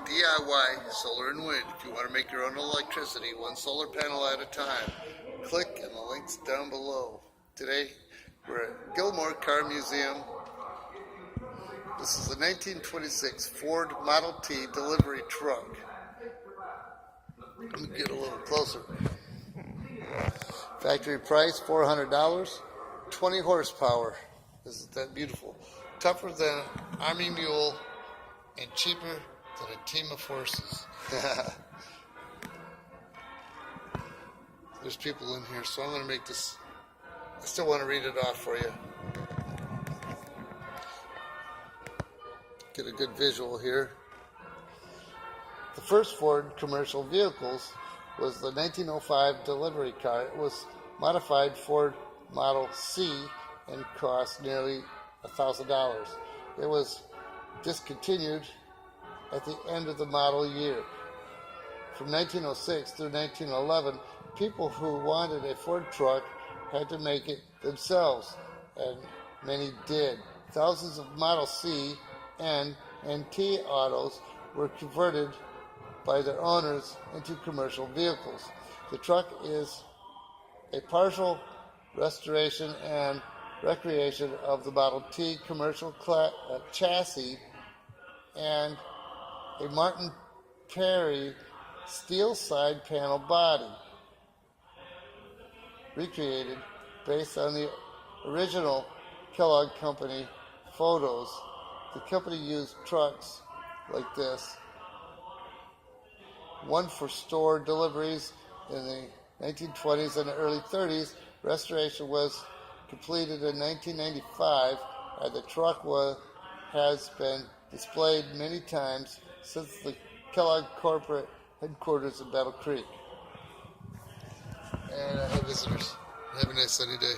DIY solar and wind. If you want to make your own electricity, one solar panel at a time, click and the links down below. Today, we're at Gilmore Car Museum. This is a 1926 Ford Model T delivery truck. Let me get a little closer. Factory price, $400, 20 horsepower. Isn't that beautiful? Tougher than Army Mule and cheaper than a team of horses. There's people in here, so I'm going to make this. I still want to read it off for you. Get a good visual here. The first Ford commercial vehicles was the 1905 delivery car. It was modified Ford Model C and cost nearly $1,000. It was discontinued at the end of the model year. From 1906 through 1911, people who wanted a Ford truck had to make it themselves, and many did. Thousands of Model C and T autos were converted by their owners into commercial vehicles. The truck is a partial restoration and recreation of the Model T commercial chassis and a Martin Perry steel side panel body, recreated based on the original Kellogg company photos. The company used trucks like this, one for store deliveries in the 1920s and the early 30s. Restoration was completed in 1995, and the truck has been displayed many times since the Kellogg corporate headquarters in Battle Creek. And I have visitors. Have a nice sunny day.